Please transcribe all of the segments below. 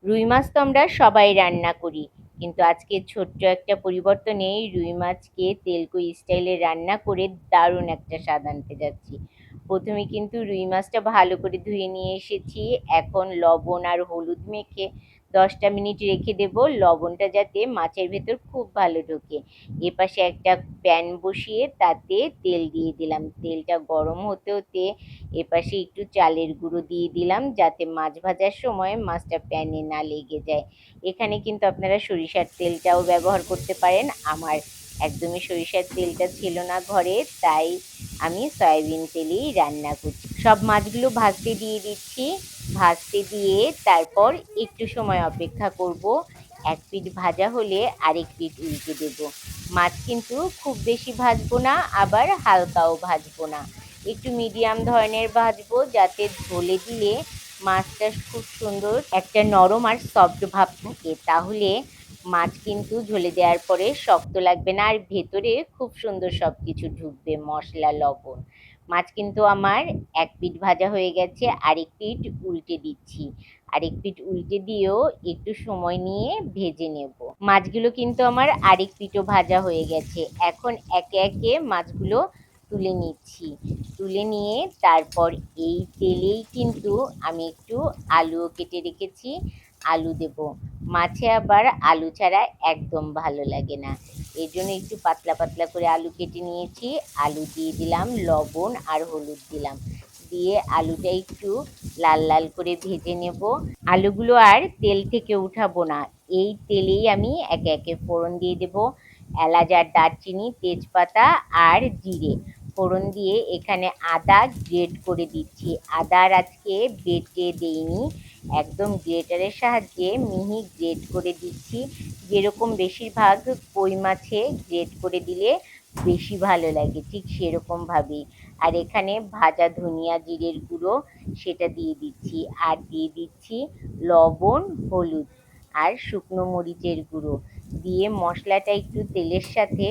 রুই মাছ তো আমরা সবাই রান্না করি, কিন্তু আজকে ছোট্ট একটা পরিবর্তনে রুই মাছকে তেলকই স্টাইলে রান্না করে দারুণ একটা স্বাদ আনতে যাচ্ছি। প্রথমে কিন্তু রুই মাছটা ভালো করে ধুয়ে নিয়ে এসেছি। এখন লবণ আর হলুদ মেখে 10টা মিনিট রেখে দেব, লবণটা যাতে মাছের ভেতর খুব ভালো ঢোকে। এপাশে একটা প্যান বসিয়ে তাতে তেল দিয়ে দিলাম, তেলটা গরম হতে হতে এপাশে একটু চালের গুঁড়ো দিয়ে দিলাম, যাতে মাছ ভাজার সময় মাছটা প্যানে না লেগে যায়। এখানে কিন্তু আপনারা সরিষার তেলটাও ব্যবহার করতে পারেন। আমার একদমই সরিষার তেলটা ছিল না ঘরে, তাই আমি সয়াবিন তেলেই রান্না করছি। সব মাছগুলো ভাজতে দিয়ে দিচ্ছি। ভাজতে দিয়ে তারপর একটু সময় অপেক্ষা করব। এক পিঠ ভাজা হলে আরেক পিঠ উল্টে দেব। মাছ কিন্তু খুব বেশি ভাজবো না, আবার হালকাও ভাজবো না, একটু মিডিয়াম ধরনের ভাজবো, যাতে ঝোলে দিলে মাছটা খুব সুন্দর একটা নরম আর সফট ভাব থাকে। তাহলে মাছ কিন্তু ঝোলে দেওয়ার পরে শক্ত লাগবে না, আর ভেতরে খুব সুন্দর সব কিছু ঢুকবে, মশলা লবণ। মাছ কিন্তু আমার এক পিঠ ভাজা হয়ে গেছে, আরেক পিঠ উল্টে দিচ্ছি। আরেক পিঠ উল্টে দিয়েও একটু সময় নিয়ে ভেজে নেব। মাছগুলো কিন্তু আমার আরেক পিঠও ভাজা হয়ে গেছে। এখন একে একে মাছগুলো তুলে নিচ্ছি। তুলে নিয়ে তারপর এই তেলেই কিন্তু আমি একটু আলুও কেটে রেখেছি, আলু দেব। মাছে আবার আলু ছাড়া একদম ভালো লাগে না, এর জন্য একটু পাতলা পাতলা করে আলু কেটে নিয়েছি। আলু দিয়ে দিলাম, লবণ আর হলুদ দিলাম, দিয়ে আলুটা একটু লাল লাল করে ভেজে নেব। আলুগুলো আর তেল থেকে উঠাবো না, এই তেলেই আমি একে একে ফোড়ন দিয়ে দেব। এলাচ আর দারচিনি, তেজপাতা আর জিরে ফোড়ন দিয়ে এখানে আদা গ্রেট করে দিচ্ছি। আদা আর আজকে বেটে দেইনি, একদম গ্রেটারের সাহায্যে মিহি গ্রেট করে দিচ্ছি। যেরকম বেশিরভাগ কই মাছে গ্রেট করে দিলে বেশি ভালো লাগে, ঠিক সেরকমভাবেই। আর এখানে ভাজা ধনিয়া জিরের গুঁড়ো সেটা দিয়ে দিচ্ছি, আর দিয়ে দিচ্ছি লবণ, হলুদ আর শুকনো মরিচের গুঁড়ো দিয়ে মশলাটা একটু তেলের সাথে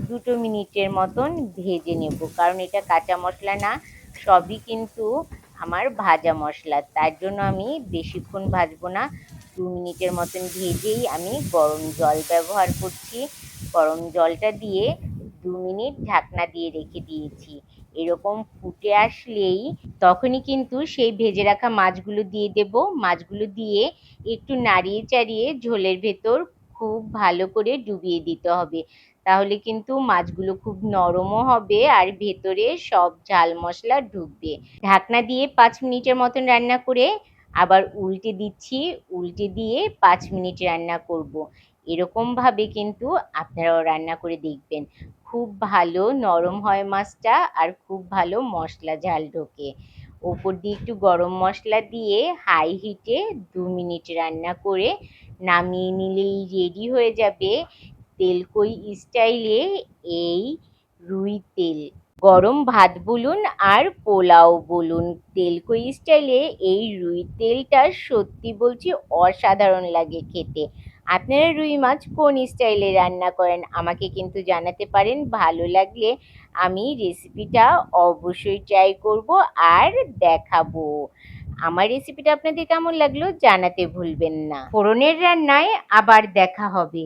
2 মিনিটের মতন ভেজে নেব, কারণ এটা কাঁচা মশলা না, সবই কিন্তু আমার ভাজা মশলা, তার জন্য আমি বেশিক্ষণ ভাজবো না। 2 মিনিটের মতন ভেজেই আমি গরম জল ব্যবহার করছি। গরম জলটা দিয়ে 2 মিনিট ঢাকনা দিয়ে রেখে দিয়েছি। এরকম ফুটে আসলেই তখনই কিন্তু সেই ভেজে রাখা মাছগুলো দিয়ে দেব। মাছগুলো দিয়ে একটু নাড়িয়ে চাড়িয়ে ঝোলের ভেতর খুব ভালো করে ডুবিয়ে দিতে হবে, তাহলে কিন্তু মাছগুলো খুব নরমও হবে আর ভেতরে সব ঝাল মশলা ঢুকবে। ঢাকনা দিয়ে 5 মিনিটের মতন রান্না করে আবার উল্টে দিচ্ছি। উল্টে দিয়ে 5 মিনিট রান্না করব। এরকমভাবে কিন্তু আপনারাও রান্না করে দেখবেন, খুব ভালো নরম হয় মাছটা আর খুব ভালো মশলা ঝাল ঢোকে। ওপর দিয়ে একটু গরম মশলা দিয়ে হাই হিটে 2 মিনিট রান্না করে নামিয়ে নিলেই রেডি হয়ে যাবে তেলকই স্টাইলে এই রুই তেল। গরম ভাত বলুন আর পোলাও বলুন, তেলকই স্টাইলে এই রুই তেলটা সত্যি বলছি অসাধারণ লাগে খেতে। আপনারা রুই মাছ কোন স্টাইলে রান্না করেন আমাকে কিন্তু জানাতে পারেন। ভালো লাগলে আমি রেসিপিটা অবশ্যই ট্রাই করব আর দেখাবো। আমার রেসিপিটা আপনাদের কেমন লাগলো জানাতে ভুলবেন না। ফোড়নের রান্নায় আবার দেখা হবে।